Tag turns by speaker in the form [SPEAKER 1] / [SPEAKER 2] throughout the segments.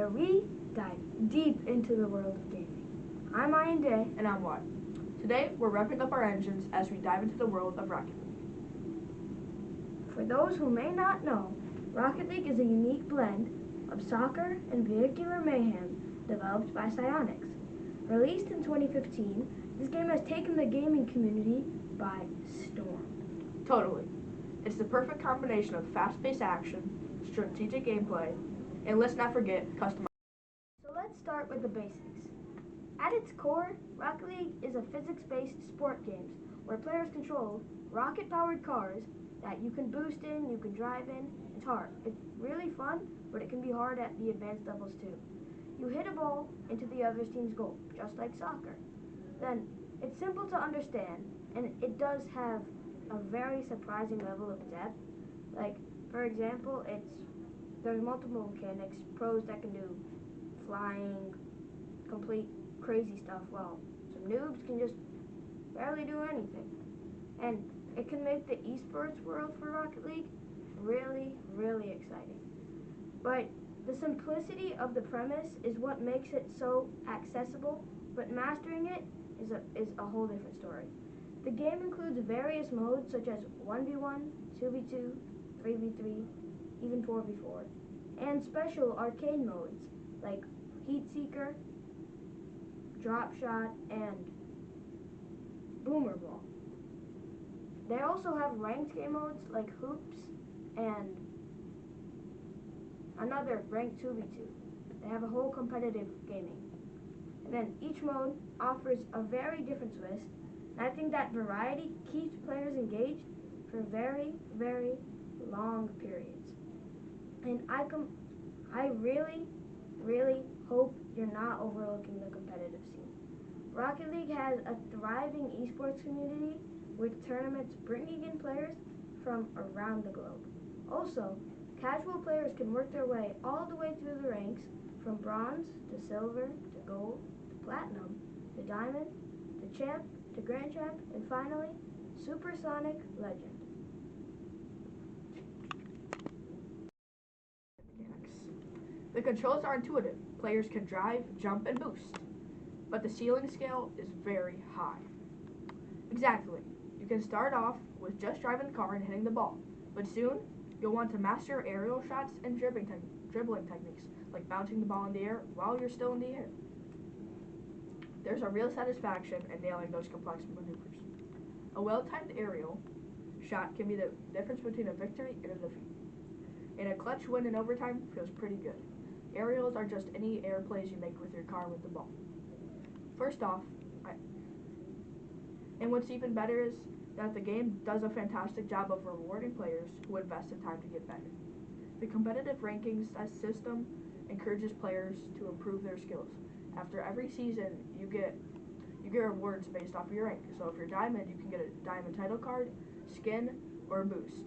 [SPEAKER 1] where we dive deep into the world of gaming. I'm Ayan Day.
[SPEAKER 2] And I'm Wyatt. Today, we're revving up our engines as we dive into the world of Rocket League.
[SPEAKER 1] For those who may not know, Rocket League is a unique blend of soccer and vehicular mayhem developed by Psyonix. Released in 2015, this game has taken the gaming community by storm.
[SPEAKER 2] Totally. It's the perfect combination of fast-paced action, strategic gameplay, and let's not forget customization.
[SPEAKER 1] So let's start with the basics. At its core, Rocket League is a physics-based sport game where players control rocket-powered cars that you can boost in, you can drive in. It's hard. It's really fun, but it can be hard at the advanced levels too. You hit a ball into the other team's goal, just like soccer. Then, it's simple to understand, and it does have a very surprising level of depth. Like, for example, there's multiple mechanics, pros that can do flying, complete crazy stuff, while some noobs can just barely do anything. And it can make the esports world for Rocket League really, really exciting. But the simplicity of the premise is what makes it so accessible, but mastering it is a whole different story. The game includes various modes such as 1v1, 2v2, 3v3, even 4v4, and special arcade modes like Heat Seeker, Drop Shot, and Boomer Ball. They also have ranked game modes like Hoops and another ranked 2v2. They have a whole competitive gaming. And then each mode offers a very different twist, and I think that variety keeps players engaged for very, very long periods. And I really, really hope you're not overlooking the competitive scene. Rocket League has a thriving esports community with tournaments bringing in players from around the globe. Also, casual players can work their way all the way through the ranks, from bronze to silver to gold to platinum to diamond to champ to grand champ and finally supersonic legend.
[SPEAKER 2] The controls are intuitive. Players can drive, jump, and boost. But the ceiling scale is very high. Exactly. You can start off with just driving the car and hitting the ball, but soon you'll want to master aerial shots and dribbling techniques, like bouncing the ball in the air while you're still in the air. There's a real satisfaction in nailing those complex maneuvers. A well-timed aerial shot can be the difference between a victory and a defeat. And a clutch win in overtime feels pretty good. Aerials are just any air plays you make with your car with the ball. First off, and what's even better is that the game does a fantastic job of rewarding players who invest in time to get better. The competitive rankings system encourages players to improve their skills. After every season, you get rewards based off of your rank. So if you're diamond, you can get a diamond title card, skin, or a boost.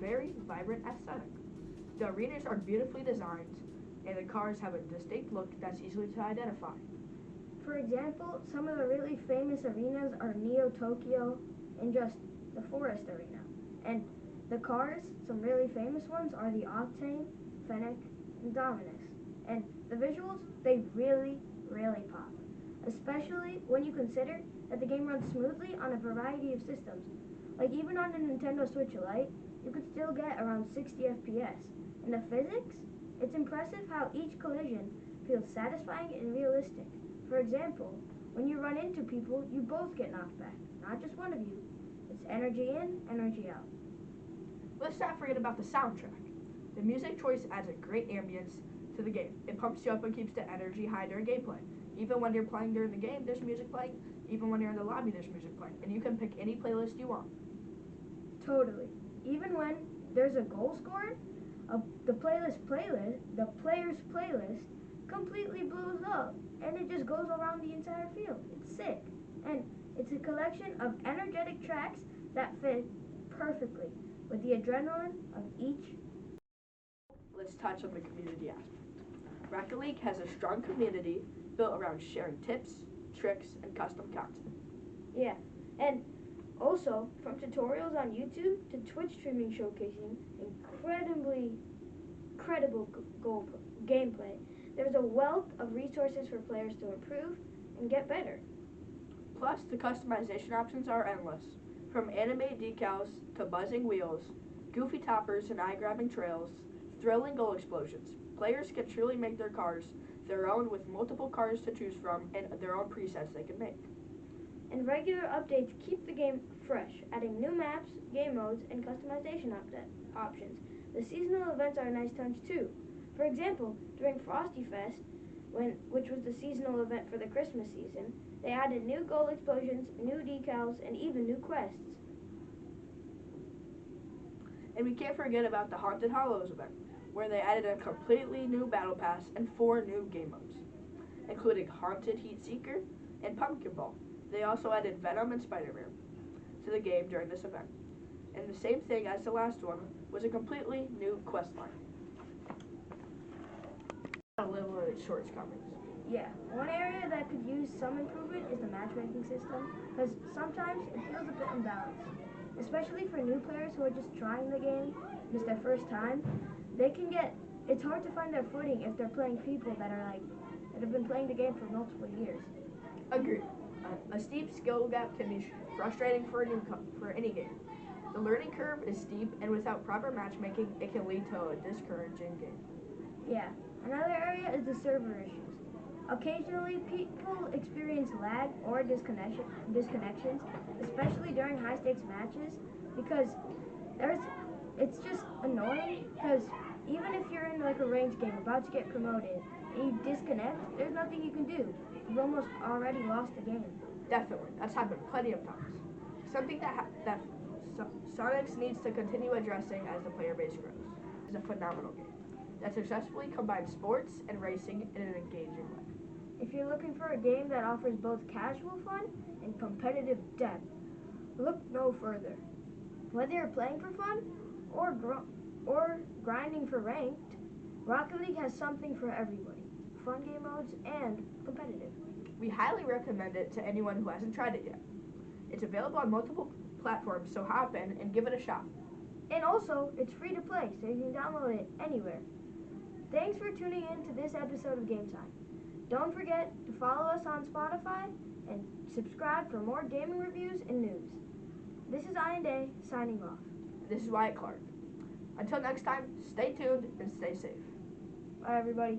[SPEAKER 2] very vibrant aesthetic. The arenas are beautifully designed, and the cars have a distinct look that's easy to identify.
[SPEAKER 1] For example, some of the really famous arenas are Neo Tokyo and just the Forest Arena. And the cars, some really famous ones are the Octane, Fennec, and Dominus. And the visuals, they really, really pop. Especially when you consider that the game runs smoothly on a variety of systems. Like even on the Nintendo Switch Lite, you could still get around 60 FPS. And the physics, it's impressive how each collision feels satisfying and realistic. For example, when you run into people, you both get knocked back, not just one of you. It's energy in, energy out.
[SPEAKER 2] Let's not forget about the soundtrack. The music choice adds a great ambience to the game. It pumps you up and keeps the energy high during gameplay. Even when you're playing during the game, there's music playing. Even when you're in the lobby, there's music playing. And you can pick any playlist you want.
[SPEAKER 1] Totally. Even when there's a goal scored, the player's playlist completely blows up and it just goes around the entire field. It's sick. And it's a collection of energetic tracks that fit perfectly with the adrenaline of each.
[SPEAKER 2] Let's touch on the community aspect. Rocket League has a strong community built around sharing tips, tricks, and custom content.
[SPEAKER 1] Yeah, and also from tutorials on YouTube to Twitch streaming showcasing incredible gameplay, there's a wealth of resources for players to improve and get better.
[SPEAKER 2] Plus, the customization options are endless. From anime decals to buzzing wheels, goofy toppers and eye-grabbing trails, thrilling goal explosions, players can truly make their cars their own with multiple cars to choose from and their own presets they can make.
[SPEAKER 1] And regular updates keep the game fresh, adding new maps, game modes, and customization options. The seasonal events are a nice touch too. For example, during Frosty Fest, which was the seasonal event for the Christmas season, they added new goal explosions, new decals, and even new quests.
[SPEAKER 2] And we can't forget about the Haunted Hollows event, where they added a completely new battle pass and 4 new game modes, including Haunted Heat Seeker and Pumpkin Ball. They also added Venom and Spider-Man to the game during this event. And the same thing as the last one was a completely new quest line. A little of its shortcomings.
[SPEAKER 1] Yeah, one area that could use some improvement is the matchmaking system, because sometimes it feels a bit imbalanced. Especially for new players who are just trying the game, it's their first time, it's hard to find their footing if they're playing people that have been playing the game for multiple years.
[SPEAKER 2] Agreed. A steep skill gap can be frustrating for any game. The learning curve is steep, and without proper matchmaking, it can lead to a discouraging game.
[SPEAKER 1] Yeah, another area is the server issues. Occasionally, people experience lag or disconnections, especially during high-stakes matches, because it's just annoying, because even if you're in like a range game about to get promoted and you disconnect, there's nothing you can do. You've almost already lost the game.
[SPEAKER 2] Definitely, that's happened plenty of times. Something that Sonics needs to continue addressing as the player base grows. It's a phenomenal game that successfully combines sports and racing in an engaging way.
[SPEAKER 1] If you're looking for a game that offers both casual fun and competitive depth, look no further. Whether you're playing for fun or grinding for ranked, Rocket League has something for everybody. Fun game modes and competitive.
[SPEAKER 2] We highly recommend it to anyone who hasn't tried it yet. It's available on multiple platforms, so hop in and give it a shot.
[SPEAKER 1] And also, it's free to play, so you can download it anywhere. Thanks for tuning in to this episode of Game Time. Don't forget to follow us on Spotify and subscribe for more gaming reviews and news. This is Ayan signing off.
[SPEAKER 2] This is Wyatt Clark. Until next time, stay tuned and stay safe.
[SPEAKER 1] Bye, everybody.